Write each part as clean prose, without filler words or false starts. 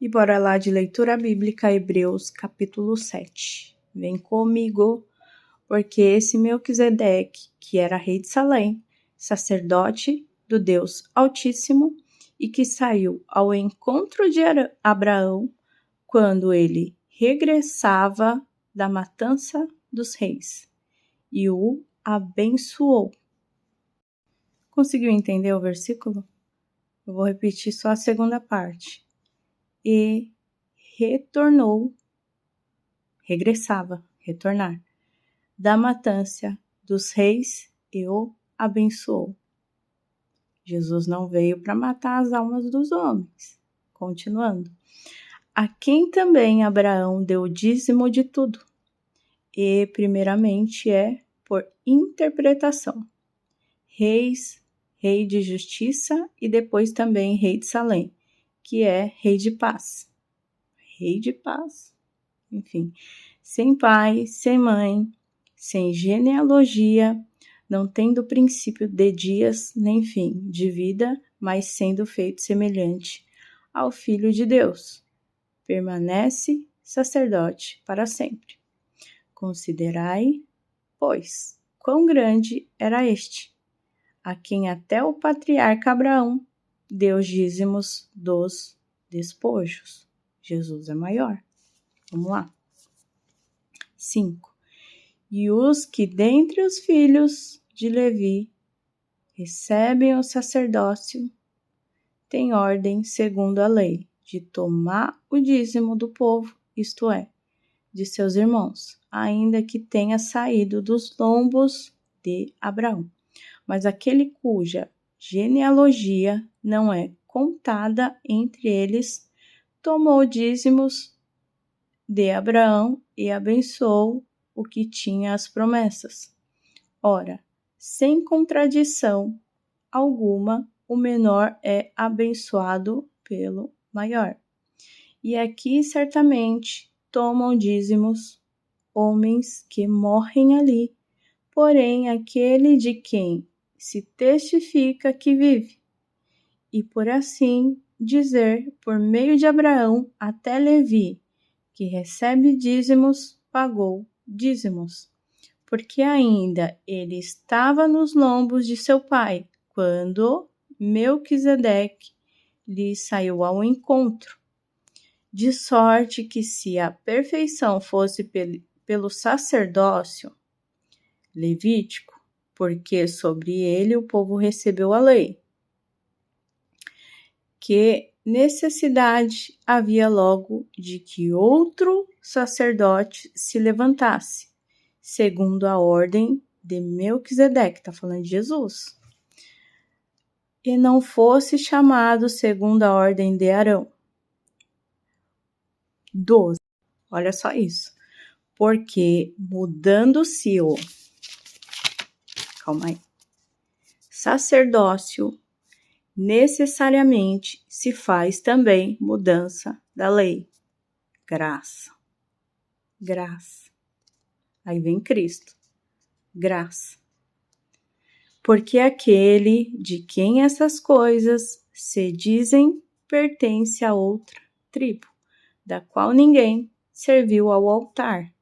E bora lá de leitura bíblica, Hebreus capítulo 7. Vem comigo, porque esse Melquisedeque, que era rei de Salém, sacerdote do Deus Altíssimo, e que saiu ao encontro de Abraão quando ele regressava da matança dos reis, e o abençoou. Conseguiu entender o versículo? Eu vou repetir só a segunda parte. E retornar, da matança dos reis e o abençoou. Jesus não veio para matar as almas dos homens. Continuando. A quem também Abraão deu o dízimo de tudo. E primeiramente por interpretação. Rei de justiça e depois também rei de Salém, que é rei de paz. Rei de paz. Enfim, sem pai, sem mãe, sem genealogia, não tendo princípio de dias nem fim de vida, mas sendo feito semelhante ao Filho de Deus. Permanece sacerdote para sempre. Considerai, pois, quão grande era este, a quem até o patriarca Abraão deu os dízimos dos despojos. Jesus é maior. Vamos lá. 5. E os que dentre os filhos de Levi recebem o sacerdócio têm ordem, segundo a lei, de tomar o dízimo do povo, isto é, de seus irmãos, ainda que tenha saído dos lombos de Abraão. Mas aquele cuja genealogia não é contada entre eles, tomou dízimos de Abraão e abençoou o que tinha as promessas. Ora, sem contradição alguma, o menor é abençoado pelo maior. E aqui certamente tomam dízimos homens que morrem ali, porém aquele de quem se testifica que vive, e por assim dizer, por meio de Abraão até Levi, que recebe dízimos, pagou dízimos, porque ainda ele estava nos lombos de seu pai, quando Melquisedeque lhe saiu ao encontro. De sorte que se a perfeição fosse pelo sacerdócio levítico, porque sobre ele o povo recebeu a lei, que necessidade havia logo de que outro sacerdote se levantasse, segundo a ordem de Melquisedeque, está falando de Jesus, e não fosse chamado segundo a ordem de Arão. 12. Olha só isso. Porque mudando-se o sacerdócio, necessariamente se faz também mudança da lei. Graça. Aí vem Cristo. Graça. Porque aquele de quem essas coisas se dizem pertence a outra tribo, da qual ninguém serviu ao altar,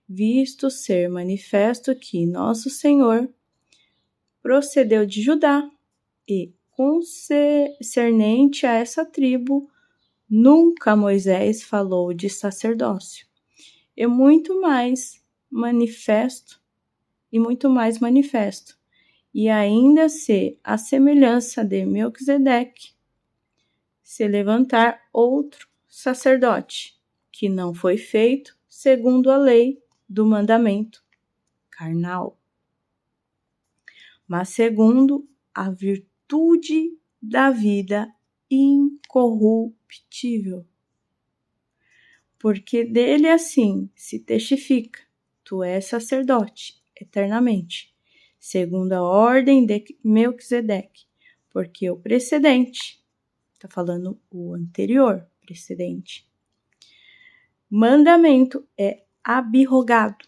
visto ser manifesto que nosso Senhor procedeu de Judá, e concernente a essa tribo, nunca Moisés falou de sacerdócio, e muito mais manifesto, e ainda se a semelhança de Melquisedeque, se levantar outro sacerdote, que não foi feito segundo a lei do mandamento carnal, mas segundo a virtude da vida incorruptível. Porque dele assim se testifica, tu és sacerdote eternamente, segundo a ordem de Melquisedeque, porque o precedente, está falando o anterior precedente, mandamento é abrogado,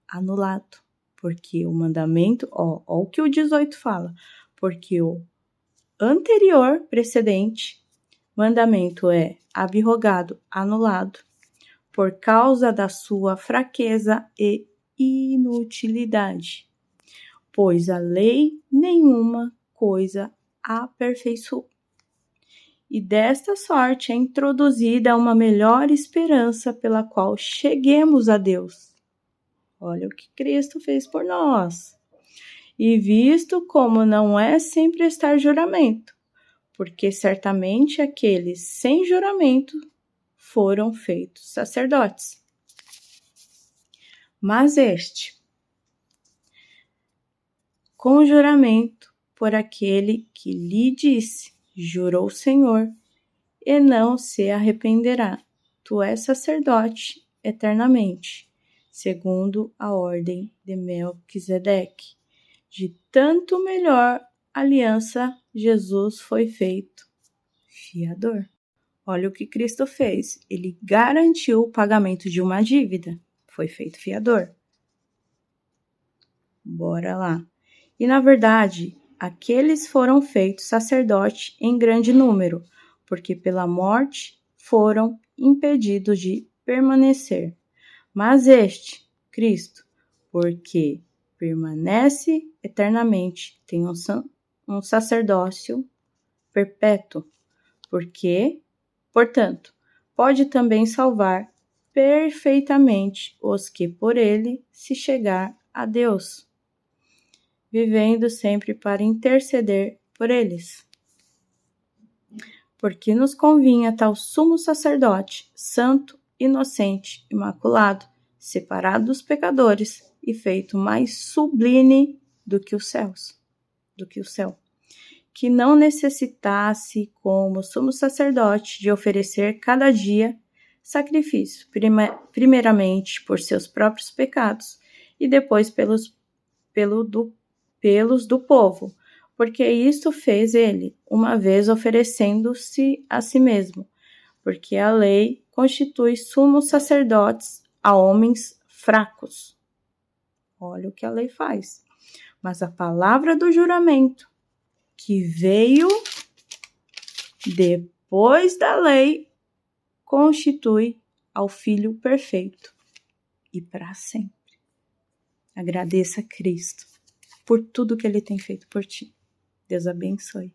anulado, porque o mandamento, o que o 18 fala, porque o anterior precedente mandamento é abrogado, anulado, por causa da sua fraqueza e inutilidade, pois a lei nenhuma coisa aperfeiçoou. E desta sorte é introduzida uma melhor esperança pela qual cheguemos a Deus. Olha o que Cristo fez por nós. E visto como não é sem prestar juramento, porque certamente aqueles sem juramento foram feitos sacerdotes. Mas este, com juramento por aquele que lhe disse, jurou o Senhor, e não se arrependerá. Tu és sacerdote eternamente, segundo a ordem de Melquisedeque. De tanto melhor aliança, Jesus foi feito fiador. Olha o que Cristo fez. Ele garantiu o pagamento de uma dívida. Foi feito fiador. Bora lá. E na verdade, aqueles foram feitos sacerdote em grande número, porque pela morte foram impedidos de permanecer. Mas este, Cristo, porque permanece eternamente, tem um sacerdócio perpétuo, porque, portanto, pode também salvar perfeitamente os que por ele se chegar a Deus, vivendo sempre para interceder por eles. Porque nos convinha tal sumo sacerdote, santo, inocente, imaculado, separado dos pecadores e feito mais sublime do que os céus, que não necessitasse, como sumo sacerdote, de oferecer cada dia sacrifício, primeiramente por seus próprios pecados e depois pelos do povo, porque isto fez ele, uma vez oferecendo-se a si mesmo, porque a lei constitui sumos sacerdotes a homens fracos. Olha o que a lei faz. Mas a palavra do juramento, que veio depois da lei, constitui ao Filho perfeito e para sempre. Agradeça a Cristo por tudo que Ele tem feito por ti. Deus abençoe.